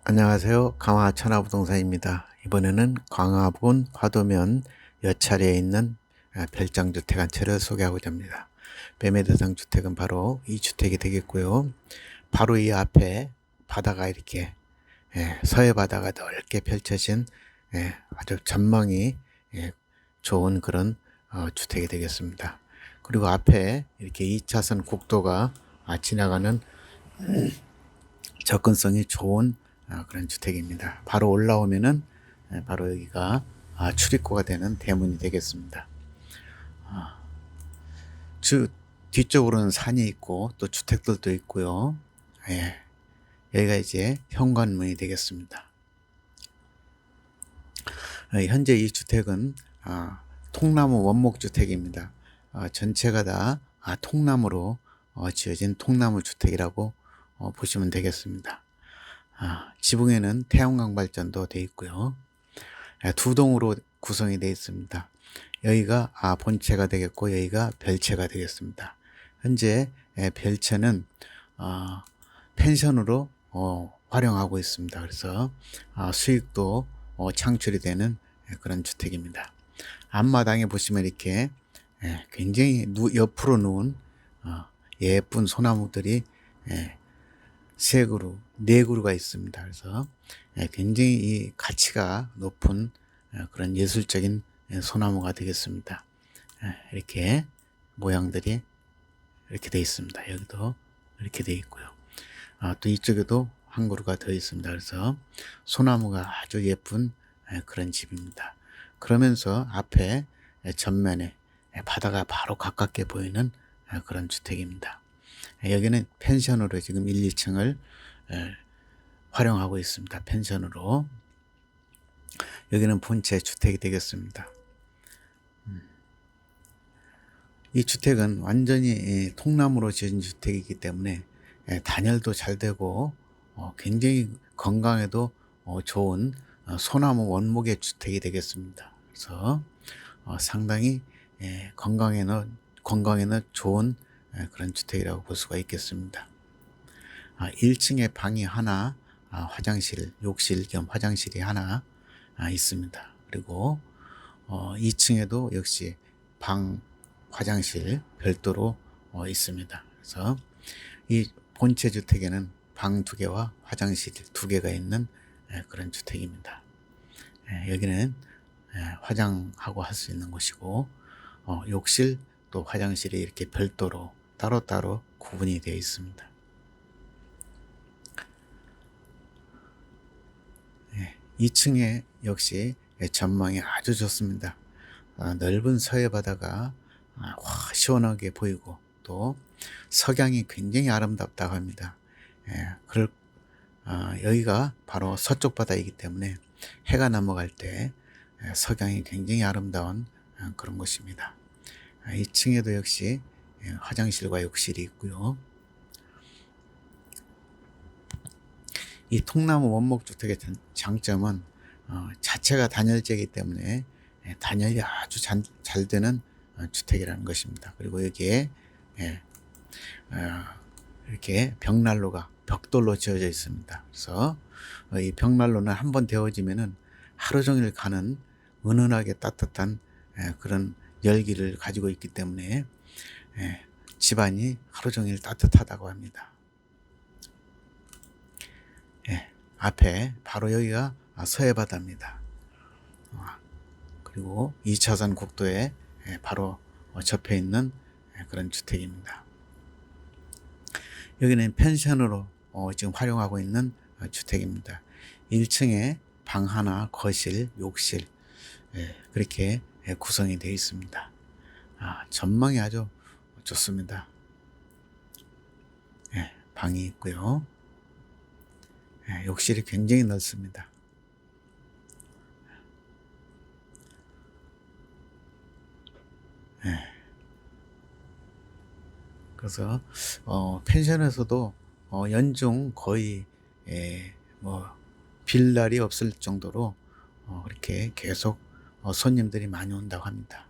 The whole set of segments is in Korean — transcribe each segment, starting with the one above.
안녕하세요. 강화 천하부동산입니다. 이번에는 광화군 화도면 여차례에 있는 별장주택 한 채를 소개하고자 합니다. 매매 대상 주택은 바로 이 주택이 되겠고요. 바로 이 앞에 바다가 이렇게 서해 바다가 넓게 펼쳐진 아주 전망이 좋은 그런 주택이 되겠습니다. 그리고 앞에 이렇게 2차선 국도가 지나가는 접근성이 좋은 그런 주택입니다. 바로 올라오면은 바로 여기가 출입구가 되는 대문이 되겠습니다. 뒤쪽으로는 산이 있고 또 주택들도 있고요. 여기가 이제 현관문이 되겠습니다. 현재 이 주택은 통나무 원목주택입니다. 전체가 다 통나무로 지어진 통나무 주택이라고 보시면 되겠습니다. 지붕에는 태양광 발전도 되어 있고요. 두 동으로 구성이 되어 있습니다. 여기가 본체가 되겠고 여기가 별채가 되겠습니다. 현재 별채는 펜션으로 활용하고 있습니다. 그래서 수익도 창출이 되는 그런 주택입니다. 앞마당에 보시면 이렇게 굉장히 옆으로 누운 예쁜 소나무들이 세 그루, 네 그루가 있습니다. 그래서 굉장히 이 가치가 높은 그런 예술적인 소나무가 되겠습니다. 이렇게 모양들이 이렇게 되어 있습니다. 여기도 이렇게 되어 있고요. 또 이쪽에도 한 그루가 더 있습니다. 그래서 소나무가 아주 예쁜 그런 집입니다. 그러면서 앞에 전면에 바다가 바로 가깝게 보이는 그런 주택입니다. 여기는 펜션으로 지금 1, 2층을 활용하고 있습니다. 펜션으로. 여기는 본체 주택이 되겠습니다. 이 주택은 완전히 통나무로 지은 주택이기 때문에 단열도 잘 되고 굉장히 건강에도 좋은 소나무 원목의 주택이 되겠습니다. 그래서 상당히 건강에는 좋은 그런 주택이라고 볼 수가 있겠습니다. 1층에 방이 하나, 화장실, 욕실 겸 화장실이 하나 있습니다. 그리고 2층에도 역시 방, 화장실 별도로 있습니다. 그래서 이 본체 주택에는 방 2개와 화장실 2개가 있는 그런 주택입니다. 여기는 화장하고 할 수 있는 곳이고 욕실 또 화장실이 이렇게 별도로 따로따로 구분이 되어 있습니다. 2층에 역시 전망이 아주 좋습니다. 넓은 서해 바다가 시원하게 보이고 또 석양이 굉장히 아름답다고 합니다. 여기가 바로 서쪽 바다이기 때문에 해가 넘어갈 때 석양이 굉장히 아름다운 그런 곳입니다. 2층에도 역시 화장실과 욕실이 있고요. 이 통나무 원목주택의 장점은 자체가 단열재이기 때문에 단열이 아주 잘 되는 주택이라는 것입니다. 그리고 여기에 이렇게 벽난로가 벽돌로 지어져 있습니다. 그래서 이 벽난로는 한번 데워지면은 하루 종일 가는 은은하게 따뜻한 그런 열기를 가지고 있기 때문에 집안이 하루 종일 따뜻하다고 합니다. 앞에 바로 여기가 서해 바다입니다. 그리고 2차선 국도에 바로 접해 있는 그런 주택입니다. 여기는 펜션으로 지금 활용하고 있는 주택입니다. 1층에 방 하나, 거실, 욕실 그렇게 구성이 되어 있습니다. 전망이 아주 좋습니다. 방이 있고요. 욕실이 굉장히 넓습니다. 그래서 펜션에서도 연중 거의 빌 날이 없을 정도로 그렇게 계속 손님들이 많이 온다고 합니다.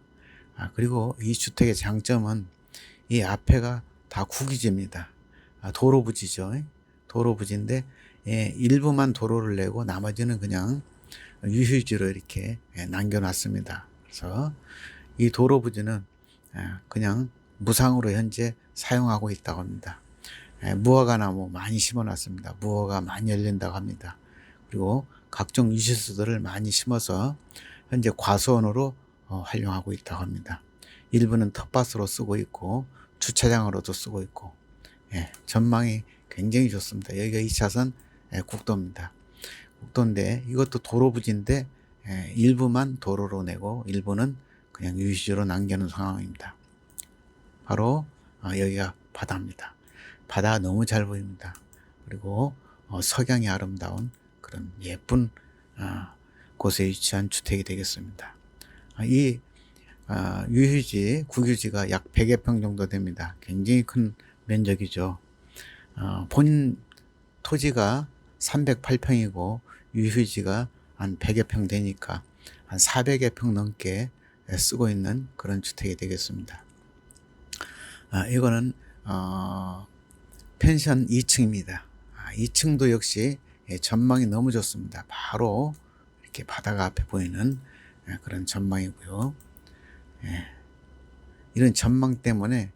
그리고 이 주택의 장점은 이 앞에가 다 구기지입니다. 도로부지죠. 도로부지인데 일부만 도로를 내고 나머지는 그냥 유휴지로 이렇게 남겨놨습니다. 그래서 이 도로 부지는 그냥 무상으로 현재 사용하고 있다고 합니다. 무화과 나무 많이 심어놨습니다. 무화과 많이 열린다고 합니다. 그리고 각종 유실수들을 많이 심어서 현재 과수원으로 활용하고 있다고 합니다. 일부는 텃밭으로 쓰고 있고 주차장으로도 쓰고 있고 전망이 굉장히 좋습니다. 여기가 2차선 국도입니다. 국도인데 이것도 도로 부지인데 일부만 도로로 내고 일부는 그냥 유실지로 남겨놓은 상황입니다. 바로 여기가 바다입니다. 바다 너무 잘 보입니다. 그리고 석양이 아름다운 그런 예쁜 곳에 위치한 주택이 되겠습니다. 이 유휴지, 국유지가 약 100여 평 정도 됩니다. 굉장히 큰 면적이죠. 본 토지가 308평이고 유휴지가 한 100여 평 되니까 한 400여 평 넘게 쓰고 있는 그런 주택이 되겠습니다. 이거는 펜션 2층입니다. 2층도 역시 전망이 너무 좋습니다. 바로 이렇게 바다가 앞에 보이는 그런 전망이고요. 이런 전망 때문에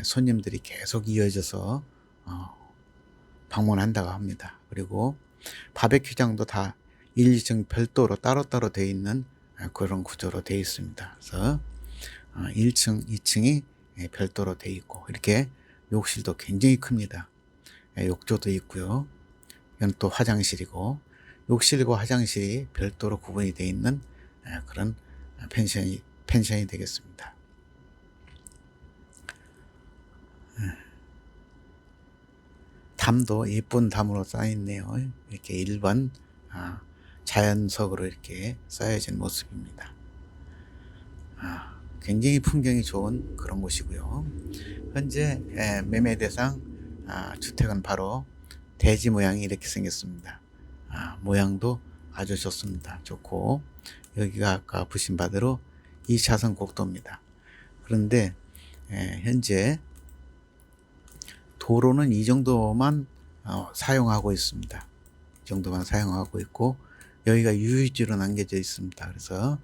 손님들이 계속 이어져서 방문한다고 합니다. 그리고 바베큐장도 다 1, 2층 별도로 따로따로 되어 있는 그런 구조로 되어 있습니다. 그래서 1층, 2층이 별도로 되어 있고 이렇게 욕실도 굉장히 큽니다. 욕조도 있고요. 이건 또 화장실이고 욕실과 화장실이 별도로 구분이 되어 있는 그런 펜션이 되겠습니다. 담도 예쁜 담으로 쌓여있네요. 이렇게 일반 자연석으로 이렇게 쌓여진 모습입니다. 굉장히 풍경이 좋은 그런 곳이고요. 현재 매매 대상 주택은 바로 돼지 모양이 이렇게 생겼습니다. 모양도 아주 좋습니다. 좋고 여기가 아까 보신 바대로 2차선 국도입니다. 그런데 현재 도로는 이 정도만 사용하고 있습니다. 이 정도만 사용하고 있고 여기가 유휴지로 남겨져 있습니다. 그래서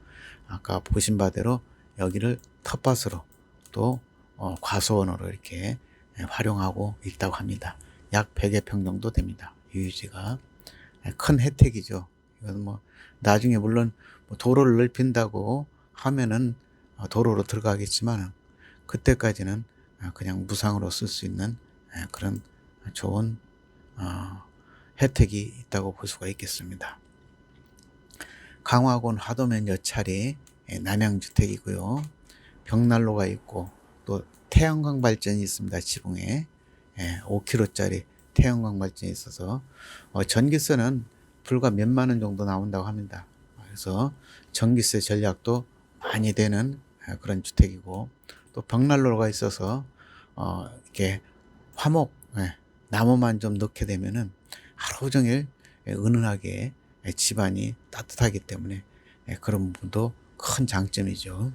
아까 보신 바대로 여기를 텃밭으로 또 과수원으로 이렇게 활용하고 있다고 합니다. 약 100여 평 정도 됩니다. 유휴지가 큰 혜택이죠. 이건 뭐 나중에 물론 도로를 넓힌다고 하면은 도로로 들어가겠지만 그때까지는 그냥 무상으로 쓸 수 있는 그런 좋은 혜택이 있다고 볼 수가 있겠습니다. 강화군 화도면 여차리 남양주택이고요. 벽난로가 있고 또 태양광 발전이 있습니다. 지붕에 5kW짜리 태양광 발전이 있어서 전기세는 불과 몇만 원 정도 나온다고 합니다. 그래서 전기세 전략도 많이 되는 그런 주택이고 또 벽난로가 있어서 이렇게 화목 나무만 좀 넣게 되면은 하루 종일 은은하게 집안이 따뜻하기 때문에 그런 부분도 큰 장점이죠.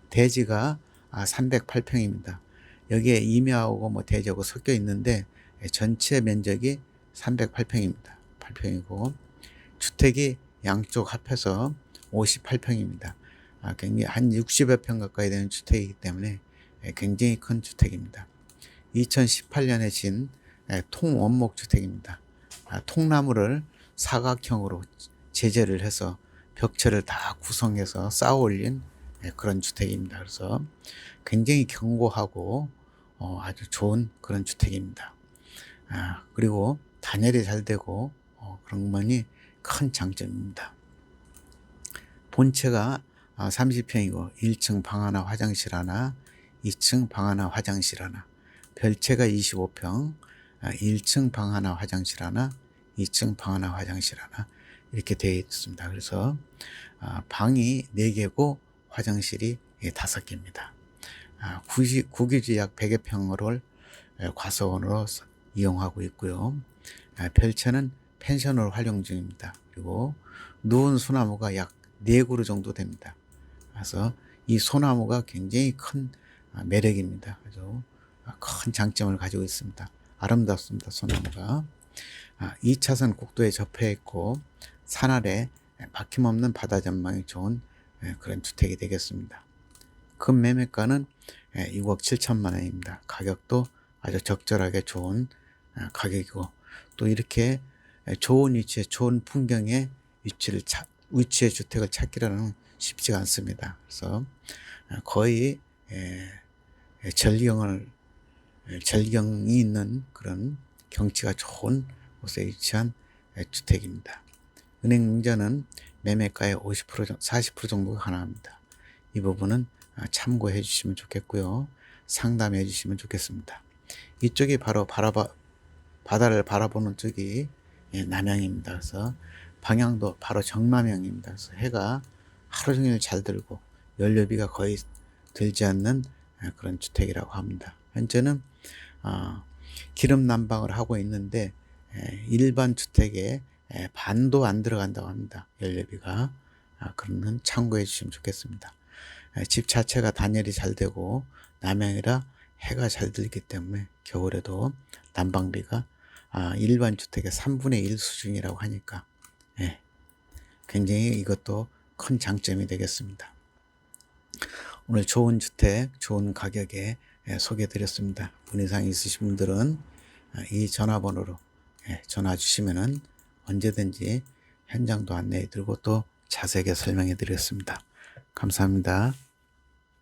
대지가 308평입니다. 여기에 임야하고 뭐 대지하고 섞여 있는데 전체 면적이 308평입니다. 8평이고 주택이 양쪽 합해서 58평입니다. 굉장히 한 60여 평 가까이 되는 주택이기 때문에 굉장히 큰 주택입니다. 2018년에 진 통원목 주택입니다. 통나무를 사각형으로 제재를 해서 벽체를 다 구성해서 쌓아 올린 그런 주택입니다. 그래서 굉장히 견고하고 아주 좋은 그런 주택입니다. 그리고 단열이 잘 되고 그런 것만이 큰 장점입니다. 본체가 30평이고 1층 방 하나 화장실 하나 2층 방 하나 화장실 하나 별채가 25평 1층 방 하나 화장실 하나 2층 방 하나 화장실 하나 이렇게 되어 있습니다. 그래서 방이 4개고 화장실이 5개입니다. 국유지 약 100여 평을 과수원으로 이용하고 있고요. 별채는 펜션으로 활용 중입니다. 그리고 누운 소나무가 약 4그루 정도 됩니다. 그래서 이 소나무가 굉장히 큰 매력입니다. 아주 큰 장점을 가지고 있습니다. 아름답습니다. 소나무가. 2차선 국도에 접해 있고 산 아래 막힘없는 바다 전망이 좋은 그런 주택이 되겠습니다. 금매매가는 6억 7천만 원입니다. 가격도 아주 적절하게 좋은 가격이고, 또 이렇게 좋은 위치에 좋은 풍경의 위치의 주택을 찾기라는 쉽지가 않습니다. 그래서 거의 전경이 있는 그런 경치가 좋은 곳에 위치한 주택입니다. 은행융자는 매매가의 50% 40% 정도가 가능합니다. 이 부분은 참고해 주시면 좋겠고요. 상담해 주시면 좋겠습니다. 이쪽이 바로 바다를 바라보는 쪽이 남향입니다. 그래서 방향도 바로 정남향입니다. 그래서 해가 하루 종일 잘 들고 연료비가 거의 들지 않는 그런 주택이라고 합니다. 현재는 기름 난방을 하고 있는데 일반 주택에 반도 안 들어간다고 합니다. 연료비가. 그러면 참고해 주시면 좋겠습니다. 집 자체가 단열이 잘 되고 남향이라 해가 잘 들기 때문에 겨울에도 난방비가 일반 주택의 3분의 1 수준이라고 하니까 굉장히 이것도 큰 장점이 되겠습니다. 오늘 좋은 주택, 좋은 가격에 소개해 드렸습니다. 문의사항 있으신 분들은 이 전화번호로 전화 주시면은 언제든지 현장도 안내해 드리고 또 자세하게 설명해 드리겠습니다. 감사합니다.